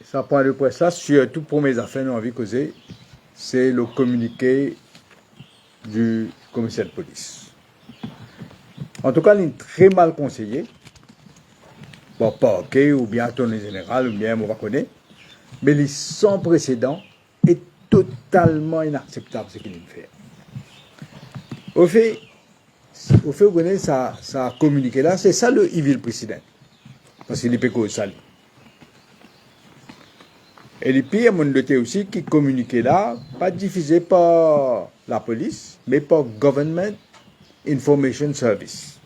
Ça point de presse là, surtout pour mes affaires, nous envie de causer, c'est le communiqué du commissaire de police. En tout cas, il est très mal conseillé. Bon, parquet ou bien attorney général ou bien on va connaître. Mais il est sans précédent et totalement inacceptable ce qu'il fait. Au fait, vous connaissez ça communiqué là, c'est ça le evil président. Parce qu'il peut causer ça. Et les pires, mon doté aussi, qui communiquait là, pas diffusé par la police, mais par Government Information Service.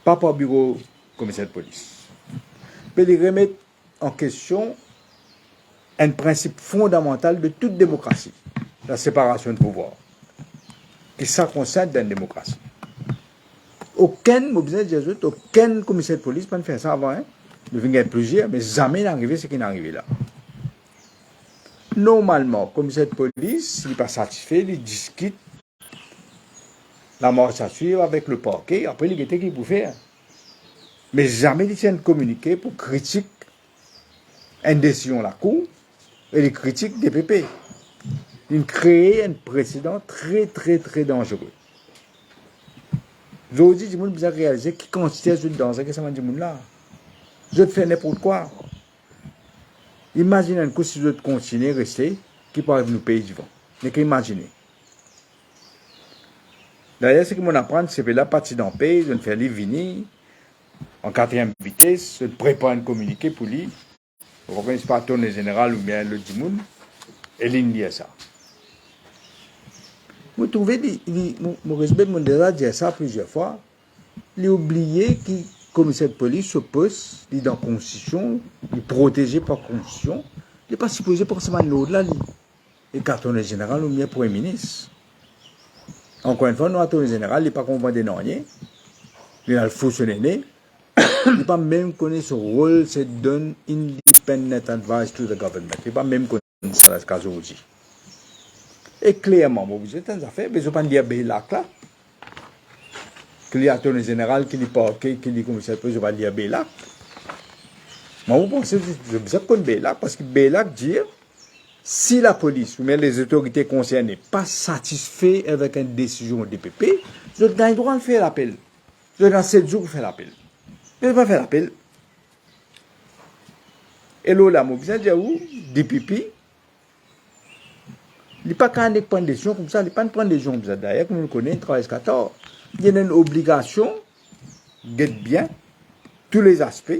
Pas par bureau commissaire de police. Mais ils remettent en question un principe fondamental de toute démocratie, la séparation de pouvoir, qui ça concerne dans la démocratie. Aucun commissaire de police ne fait ça avant, hein. Il y a plusieurs, mais jamais n'arrivé ce qui est arrivé là. Normalement, le commissaire de police, il n'est pas satisfait, il discute la marche à suivre avec le parquet, après il y a ce qu'il peut faire. Mais jamais il tient de communiquer pour critiquer une décision de la Cour et les critiques des PP. Il crée un précédent très, très, très dangereux. Aujourd'hui, je vous ai réalisé qui constitue ce danger que ça m'a dit là. Je fais n'importe quoi. Imaginez un coup si je continue à rester, qui peut nous payer du vent. Mais qu'imaginez. D'ailleurs, ce que mon apprendre, c'est que la partie d'en paye, je ne fais les venir en quatrième vitesse, je prépare un communiqué pour lui. Vous ne connaissez pas le tournée général ou bien le Dimoun, et il dit ça. Vous trouvez, mon respect, mon déjà dit ça plusieurs fois, il a oublié que le commissaire de police se pose, il est dans la Constitution, il est protégé par la Constitution, il n'est pas supposé forcément l'au-delà, et le tournée général ou bien Premier ministre. Encore une fois, nous, le tournée général, il n'est pas convaincu de rien, il a le faux sur les nez, il n'est pas même connu son rôle, c'est de donner independent advice to the government. Il n'est pas même connu ça dans ce cas aujourd'hui. Et clairement, vous êtes en affaire, mais je ne vais pas dire Bélac là. Qu'il y a un général qui n'est pas, qui dit commissaire de police, je vais dire Bélac. Moi, vous pensez que je vous ai connu Bélac, parce que Bélac dit, si la police ou même les autorités concernées pas satisfait avec une décision du DPP, je gagne le droit de faire l'appel. Je gagne 7 jours pour faire l'appel. Je ne vais pas faire l'appel. Et là, moi, je dis où, DPP, il n'est pas quand il prend des décisions comme ça, il n'est pas prendre des décisions comme ça. D'ailleurs, comme on le connaît, il travaille 14. Il y a une obligation, guette bien, tous les aspects,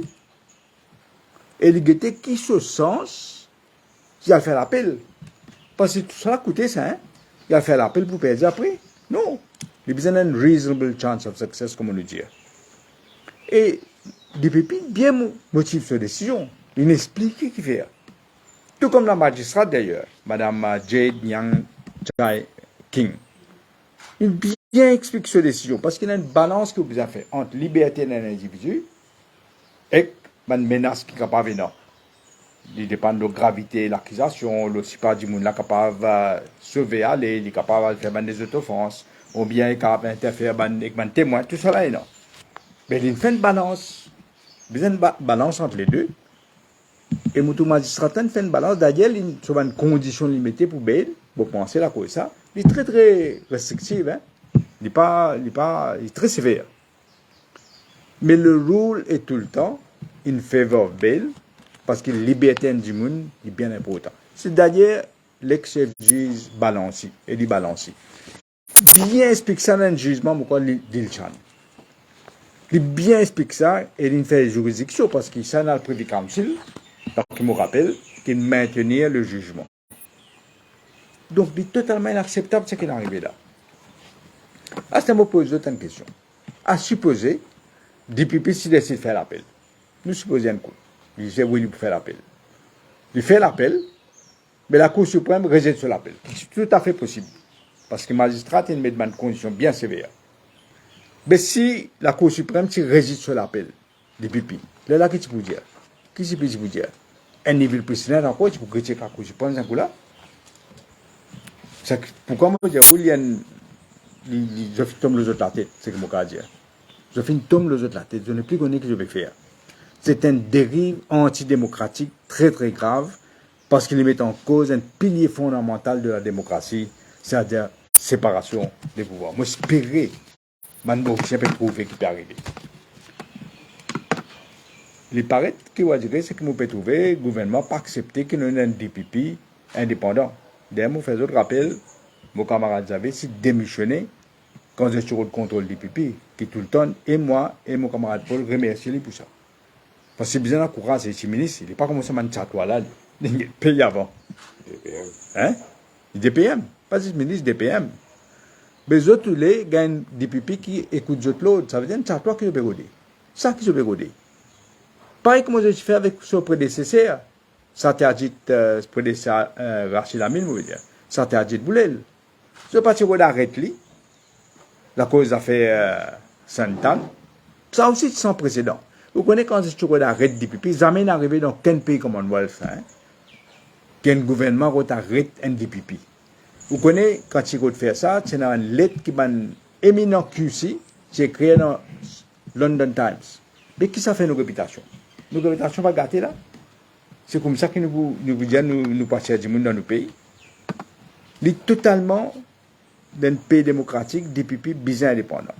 et il guette qui se sens, il a fait l'appel. Parce que tout ça a coûté ça, hein. Il a fait l'appel pour perdre après. Non. Il y a besoin d'une reasonable chance of success, comme on le dit. Et DPP bien motive sa décision. Il explique ce qu'il fait. Tout comme la magistrate d'ailleurs, Madame Jade Nyang Chai King. Il bien explique sa décision parce qu'il y a une balance que vous avez fait entre liberté d'un individu et une menace qui est capable de venir. Il dépend de la gravité de l'accusation, le super du monde est capable de sauver aller, il est capable de faire des autofenses, ou bien il est capable d'interférer avec un témoin, tout ça là, non. Mais il fait une balance. Il y a une balance entre les deux. Et mon magistrat fait une balance. D'ailleurs, il y a une condition limitée pour bail, pour penser la cause ça. Il est très très restrictif. Hein? Il est très sévère. Mais le rôle est tout le temps in favor of bail, parce que la liberté du monde est bien important. C'est d'ailleurs l'ex-chef juge balancé, et dit balancé. Bien explique ça dans le jugement, pourquoi il dit le chan. Il bien explique ça et il fait juridiction parce qu'il s'en a le Privy Council, donc il me rappelle qu'il maintenait le jugement. Donc, il est totalement inacceptable ce qui est arrivé là. À ce moment, je pose une question. À supposer, DPP s'il décide de faire l'appel. Nous supposons un coup. Il dit oui, il peut faire l'appel. Il fait l'appel, mais la Cour suprême rejette sur l'appel. C'est tout à fait possible. Parce que le magistrat, il met une condition bien sévère. Mais si la Cour suprême résiste sur l'appel des pipi, là, qu'est-ce que tu peux dire? Qu'est-ce que tu peux dire? Un niveau précédent encore, tu peux critiquer la Cour suprême, c'est un coup là. Pourquoi moi, je dis, je tombe les autres la tête, c'est ce que je veux dire. Je tombe les autres la tête, je n'ai plus connu ce que je vais faire. C'est une dérive antidémocratique très très grave parce qu'ils mettent en cause un pilier fondamental de la démocratie, c'est-à-dire séparation des pouvoirs. Moi, j'espérais, je peux trouver qui peut arriver. Il paraît que c'est que nous pouvons trouver le gouvernement pas accepter qu'il y ait un DPP indépendant. D'ailleurs, je fais autre rappel, mon camarade Zavé, si démissionné quand je suis au contrôle du DPP, qui tout le temps, et moi et mon camarade Paul remercier pour ça. Parce que c'est bien encouragé, c'est ministre, il n'est pas comme ça, là, il paye avant. DPM. Hein? DPM, pas juste ministre, DPM. Mais les autres, les gagnent des DPP qui écoutent les autres, ça veut dire que c'est toi qui je peux regarder. Ça qui je peux regarder. Pareil comme je fais avec son prédécesseur, ça t'a dit, prédécesseur Rachid Amine, je veux dire, ça t'a dit Boulel. Je ne pas si on arrête lui, la cause a fait 100 ans. Ça aussi, c'est sans précédent. Vous connaissez quand on arrête des DPP, jamais n'arrivé dans quel pays comme on voit le faire, qu'un gouvernement arrête un DPP. Vous connaissez quand il fait ça, c'est dans une lettre qui m'a éminent QC, c'est écrit dans London Times. Mais qui ça fait nos réputations? Nos réputations va gâter là. C'est comme ça que nous disons, nous passons du monde dans nos pays. Il est totalement d'un pays démocratique, des pipis bizarres indépendants.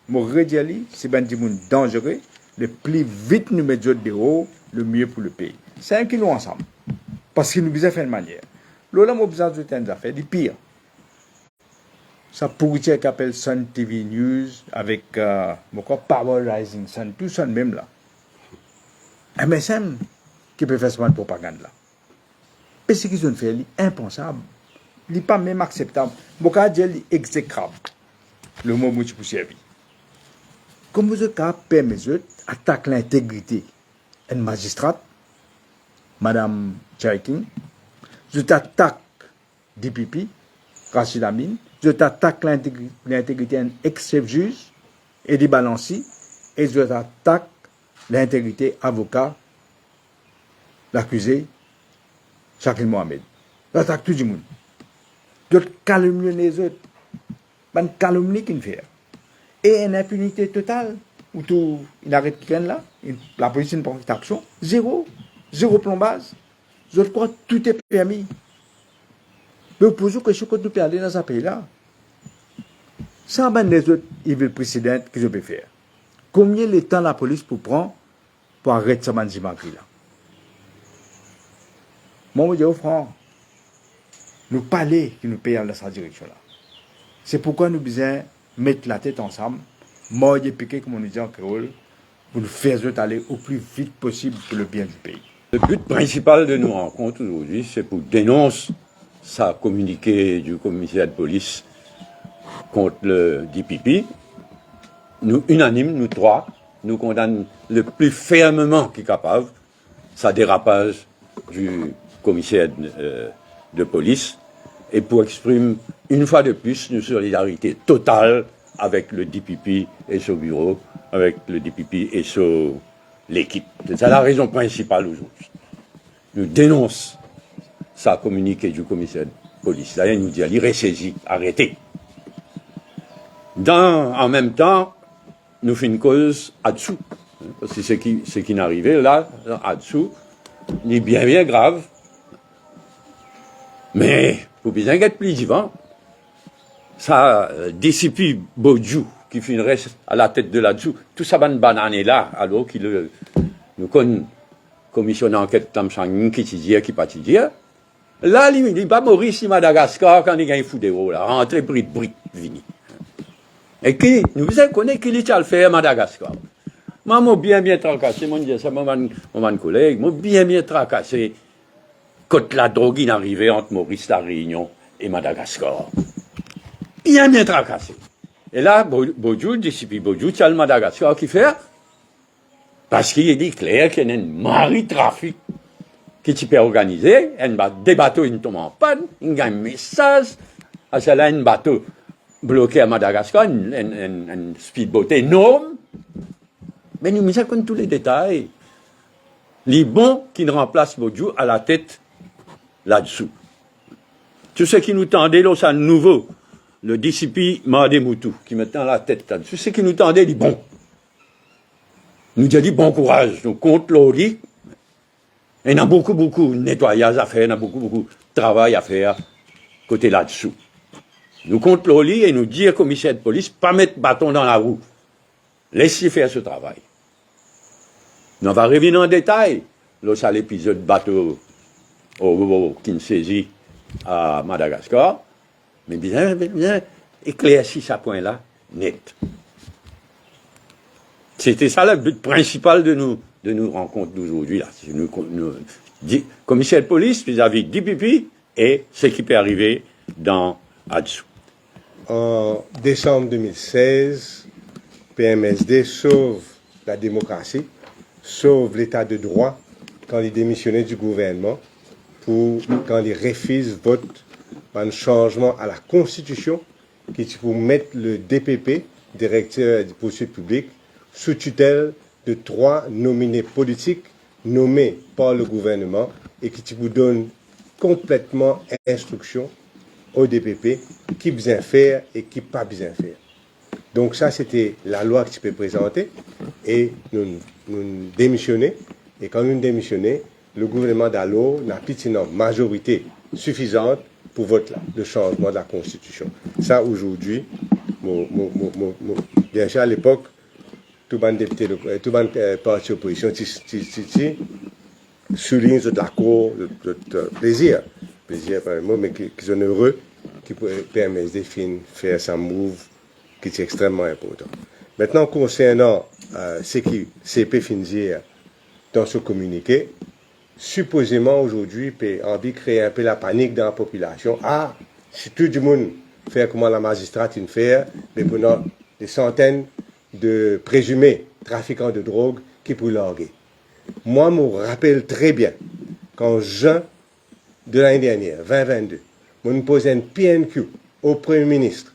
Mon redis, c'est un monde dangereux. Le plus vite nous mettons de haut, le mieux pour le pays. C'est un qui nous ensemble. Parce qu'il nous besoin faire une manière. Là, nous besoin de faire des affaires, du pire. Ça pourrait qu'on appelle Sun TV News avec Power Rising Sun, tout ça même là. MSM qui peut faire cette propagande là. Et ce qu'ils ont fait, c'est impensable. Ce n'est pas même acceptable. Je vais dire exécrable. Le mot que je peux servir. Comme vous permettez attaquer l'intégrité d'une magistrate, Madame Cherking, je t'attaque DPP, Rachid Amine, je t'attaque l'intégrité d'un ex-chef juge, Eddie Balanci, et je t'attaque l'intégrité avocat, l'accusé, Shakil Mohamed. J'attaque tout le monde. Je calomnie les autres. Une calomnie qu'il fait. Et une impunité totale, où tout, il arrête quelqu'un là, la police ne prend pas d'action, zéro plombage. Je crois que tout est permis. Mais pour vous que je peux nous aller dans ce pays-là, sans ben les autres événements précédents que je peux faire. Combien de temps la police peut prendre pour arrêter ce manjimagri là? Moi, je dis au franc, nous parler qui nous payons dans cette direction-là. C'est pourquoi nous devons mettre la tête ensemble, moi et piquer, comme on dit en créole, pour nous faire aller au plus vite possible pour le bien du pays. Le but principal de nos rencontres aujourd'hui, c'est pour dénoncer ça communiqué du commissaire de police contre le DPP. Nous, unanimes, nous trois, nous condamnons le plus fermement qui est capable ça dérapage du commissaire de police et pour exprimer une fois de plus une solidarité totale avec le DPP et son bureau, avec le DPP et l'équipe. C'est ça la raison principale aujourd'hui. Nous dénonçons ça communiqué du commissaire de police. D'ailleurs, il nous dit, il ressaisit, arrêtez. En même temps, nous faisons une cause à-dessous. Parce que ce qui n'arrivait là, à-dessous, est bien grave. Mais, pour bien être plus vivant, ça dissipe Bodjou, qui finirait à la tête de là-dessous. Tout ça, banane là, alors qu'il nous connaît commission d'enquête comme ça, qui dit, qui pas dit. Là, il n'est pas Maurice, Madagascar, quand il y a un fou de haut, là, rentré, brite, vini. Et qui, nous connaissons qui est à le faire à Madagascar. Moi, bien tracassé, mon collègue, moi, bien tracassé, quand la drogue est arrivée entre Maurice, la Réunion et Madagascar. Bien tracassé. Et là, Bodjou, disciple Bodjou, c'est le Madagascar qui fait, parce qu'il est dit clair qu'il y a un mari-trafic qui est organisé, des bateaux ils tombent en panne, il y a un message, à cela un bateau bloqué à Madagascar, un speedboat énorme, mais nous misons tous les détails. Les bons qui nous remplacent Bodjou à la tête là-dessous. Tout ce qui nous tendait, là, c'est nouveau, le DCP Mademoutou, qui mettait à la tête là-dessus, ce qui nous tendait, les bons. Nous dit bon courage, nous compte l'Ori, Et il y a beaucoup de nettoyage à faire, il y a beaucoup de travail à faire côté là-dessous. Nous comptons le et nous dire, commissaire de police, pas mettre bâton dans la roue. Laissez faire ce travail. On va revenir en détail, là, l'épisode bateau qui nous saisit à Madagascar, mais bien éclairci ce point-là, net. C'était ça le but principal de nos rencontres d'aujourd'hui. Commissaire de police vis-à-vis d'IPP et ce qui peut arriver dans Adsou. En décembre 2016, PMSD sauve la démocratie, sauve l'état de droit quand il démissionnait du gouvernement quand il refuse vote un changement à la Constitution qui pour mettre le DPP, directeur des poursuites publiques, sous tutelle de 3 nominés politiques nommés par le gouvernement et qui vous donne complètement instruction au DPP qui bien faire et qui pas bien faire. Donc ça, c'était la loi qui peut présenter et nous démissionner. Et quand nous démissionnons, le gouvernement d'Allo n'a plus une majorité suffisante pour voter le changement de la Constitution. Ça, aujourd'hui, bien sûr, à l'époque, tout le député, tout le parti opposition, souligne de l'accord, de plaisir par le mot, mais qui sont heureux, qui permettent de faire sa move qui est extrêmement important. Maintenant, concernant ce qui CP finir dans ce communiqué, supposément aujourd'hui, peut envie de créer un peu la panique dans la population. Ah, si tout le monde fait comment la magistrate fait, mais pendant des centaines de présumés trafiquants de drogue qui pour larguer. Moi, je me rappelle très bien qu'en juin de l'année dernière, 2022, je me posais une PNQ au Premier ministre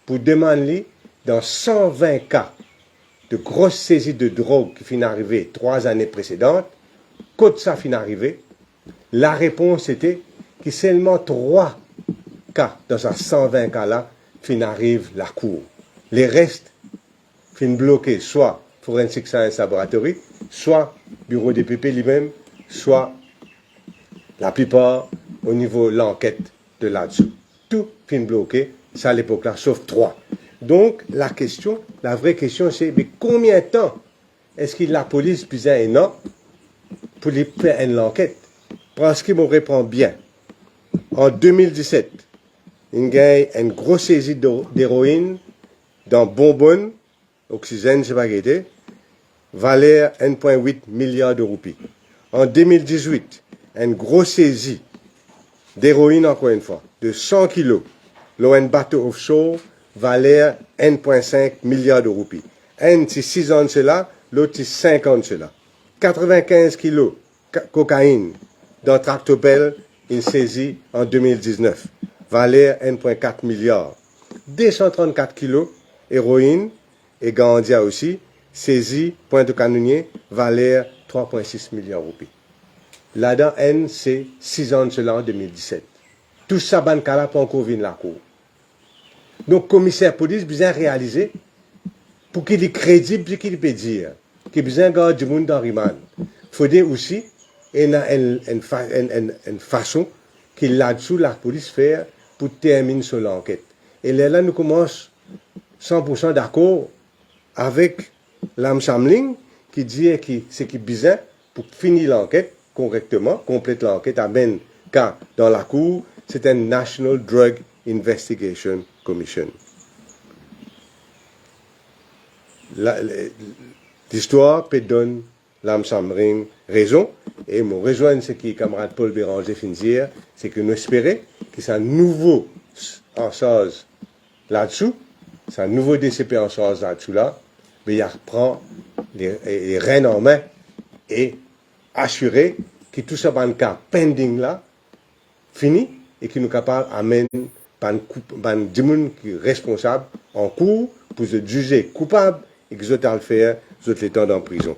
pour demander, dans 120 cas de grosses saisies de drogue qui finissent arriver 3 années précédentes, quand ça finit arriver, la réponse était que seulement 3 cas dans ces 120 cas-là finissent arriver la cour. Les restes finissent bloqués, soit Forensic Science Laboratory, soit Bureau des PP lui-même, soit la plupart au niveau de l'enquête de là-dessous. Tout finit bloqué, ça à l'époque-là, sauf 3. Donc, la vraie question, c'est mais combien de temps est-ce que la police besoin un an pour les faire une enquête? Parce qu'il me répond bien. En 2017, il y a une grosse saisie d'héroïne dans Bonbonne, Oxygène, je ne sais pas, valeur 1,8 milliard de roupies. En 2018, une grosse saisie d'héroïne, encore une fois, de 100 kilos, l'ON bateau offshore, valeur 1,5 milliard de roupies. Un, c'est 6 ans de cela, l'autre, c'est 5 ans de cela. 95 kilos cocaïne dans Tractopelle, une saisie en 2019, valeur 1,4 milliard. 234 kilos héroïne et Gandia aussi, saisie, point de canonnier, valeur 3,6 milliards de roupies. Là-dedans, N, c'est 6 ans de cela en 2017. Tout ça, ban kala pas encore venir la cour. Donc, commissaire police, besoin réaliser pour qu'il est crédible, pour qu'il peut dire, qu'il besoin de garder du monde dans Riman. Il faudrait aussi une façon qu'il là-dessous, la police fait pour terminer sur l'enquête. Et là, nous commençons 100% d'accord avec l'âme Samling qui dit que ce qui est besoin pour finir l'enquête correctement, compléter l'enquête, amène car dans la cour, c'est un National Drug Investigation Commission. L'histoire peut donner l'âme Samling raison, et me rejoindre ce qui camarade Paul Béranger finir, c'est que nous espérons que c'est un nouveau en charge là-dessous, c'est un nouveau DCP en charge là-dessous là, mais il reprend les rênes en main et assurer que tout ça, dans cas pending là, fini et que nous sommes capables d'amener des gens qui sont responsables en cours pour se juger coupable et que les autres le faire, les autres les temps en prison.